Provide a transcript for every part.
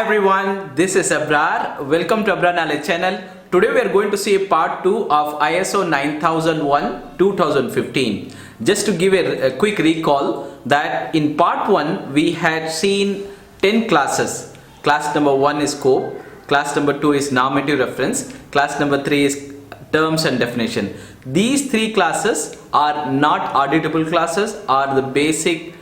everyone, this is Abrar. Welcome to Abrar Knowledge channel. Today we are going to see part 2 of ISO 9001 2015. Just to give a quick recall that in part 1 we had seen 10 classes. Class number 1 is scope, class number 2 is normative reference, class number 3 is terms and definition. These 3 classes are not auditable classes, are the basic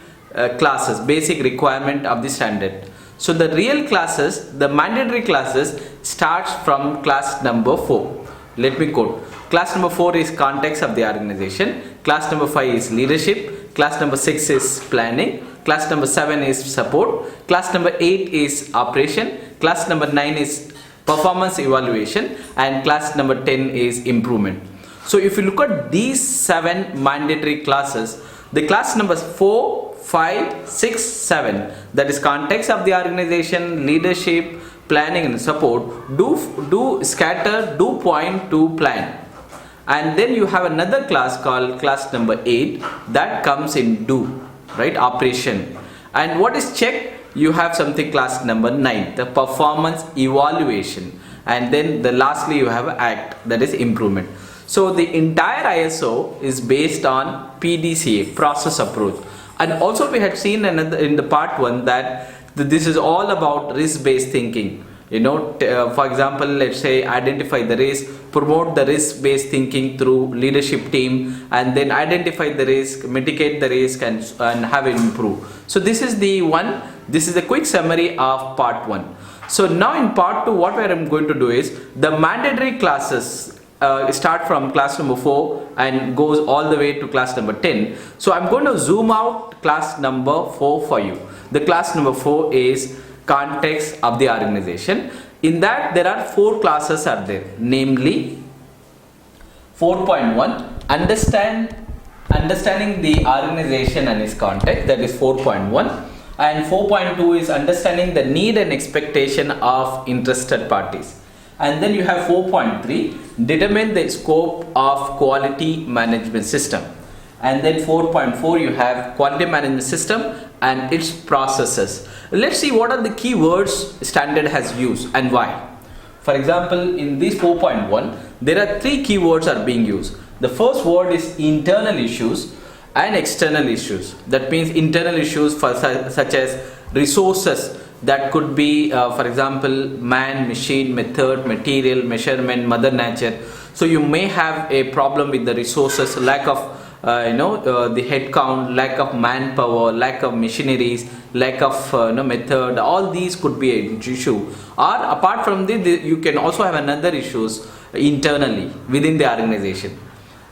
classes, basic requirement of the standard. So the real classes, the mandatory classes starts from class number 4. Let me quote. Class number 4 is context of the organization. Class number 5 is leadership. Class number 6 is planning. Class number 7 is support. Class number 8 is operation. Class number 9 is performance evaluation. And class number 10 is improvement. So if you look at these 7 mandatory classes, the class numbers 4, 5, 6, 7, that is context of the organization, leadership, planning and support, do scatter, do point to plan. And then you have another class called class number 8 that comes in do, right, operation. And what is check? You have something class number 9, the performance evaluation. And then lastly you have act, that is improvement. So the entire ISO is based on PDCA, process approach. And also we had seen in the part 1 that this is all about risk-based thinking. For example, let's say identify the risk, promote the risk-based thinking through leadership team, and then identify the risk, mitigate the risk, and have it improve. So this is the one. This is a quick summary of part 1. So now in part 2, what I am going to do is the mandatory classes. Start from class number 4 and goes all the way to class number 10. So I'm going to zoom out class number 4 for you. The class number 4 is context of the organization. In that there are 4 classes are there, namely 4.1 understanding the organization and its context, that is 4.1, and 4.2 is understanding the need and expectation of interested parties. And then you have 4.3, determine the scope of quality management system. And then 4.4 you have quality management system and its processes. Let's see what are the keywords standard has used and why. For example, in this 4.1 there are 3 keywords are being used. The first word is internal issues and external issues. That means internal issues for such as resources. That could be, for example, man, machine, method, material, measurement, mother nature. So you may have a problem with the resources, lack of, the head count, lack of manpower, lack of machineries, lack of method. All these could be an issue. Or apart from this, you can also have another issues internally within the organization.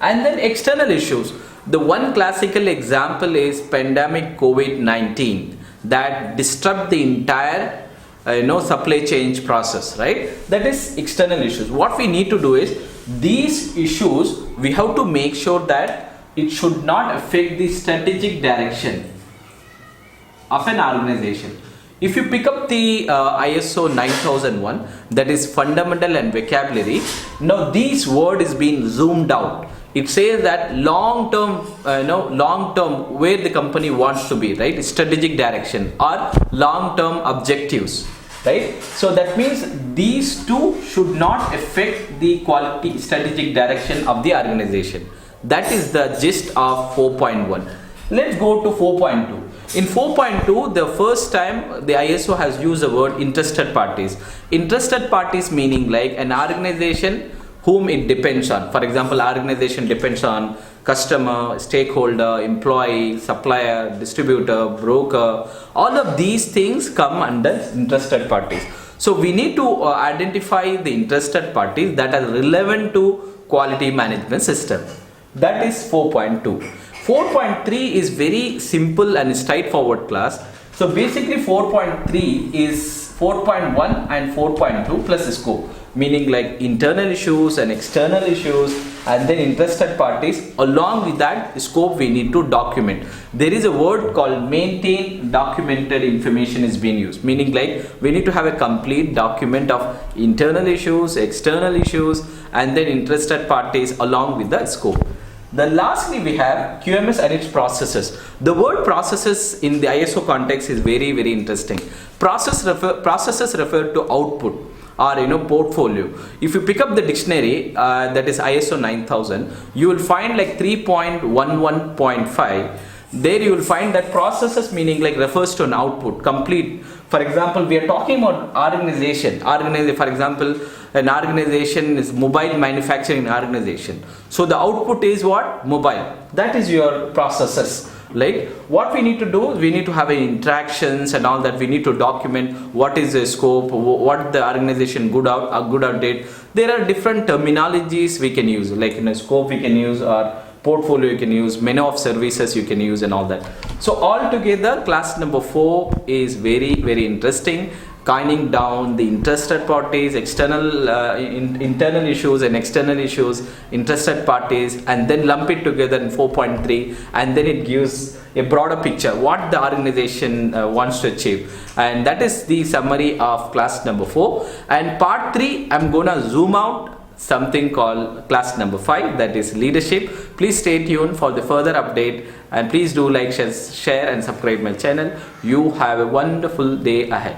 And then external issues. The one classical example is pandemic COVID-19. That disrupt the entire supply chain process, right? That is external issues. What we need to do is these issues we have to make sure that it should not affect the strategic direction of an organization. If you pick up the ISO 9001, that is fundamental and vocabulary, now this word is being zoomed out. It says that long term where the company wants to be, right? Strategic direction or long term objectives, right? So that means these two should not affect the quality strategic direction of the organization. That is the gist of 4.1. Let's go to 4.2. In 4.2, the first time the ISO has used the word interested parties. Interested parties meaning like an organization whom it depends on. For example, organization depends on customer, stakeholder, employee, supplier, distributor, broker. All of these things come under interested parties. So we need to identify the interested parties that are relevant to quality management system. That is 4.2. 4.3 is very simple and straightforward class. So basically 4.3 is 4.1 and 4.2 plus scope. Meaning like internal issues and external issues and then interested parties. Along with that scope we need to document. There is a word called maintain documented information is being used. Meaning like we need to have a complete document of internal issues, external issues and then interested parties along with the scope. Then lastly we have QMS and its processes. The word processes in the ISO context is very very interesting. Processes refer to output or portfolio. If you pick up the dictionary, that is ISO 9000, you will find like 3.11.5. there you will find that processes meaning like refers to an output complete. For example, we are talking about organization. For example, an organization is mobile manufacturing organization, so the output is what? Mobile. That is your processes. Like what we need to do, we need to have interactions and all that. We need to document what is the scope, what the organization good out date. There are different terminologies we can use, like scope we can use, or portfolio you can use, menu of services you can use, and all that. So altogether class number 4 is very very interesting, coining down the interested parties, external internal issues and external issues, interested parties, and then lump it together in 4.3, and then it gives a broader picture what the organization wants to achieve. And that is the summary of class number 4. And part 3 I'm gonna zoom out something called class number 5, that is leadership. Please stay tuned for the further update, and please do like, share and subscribe my channel. You have a wonderful day ahead.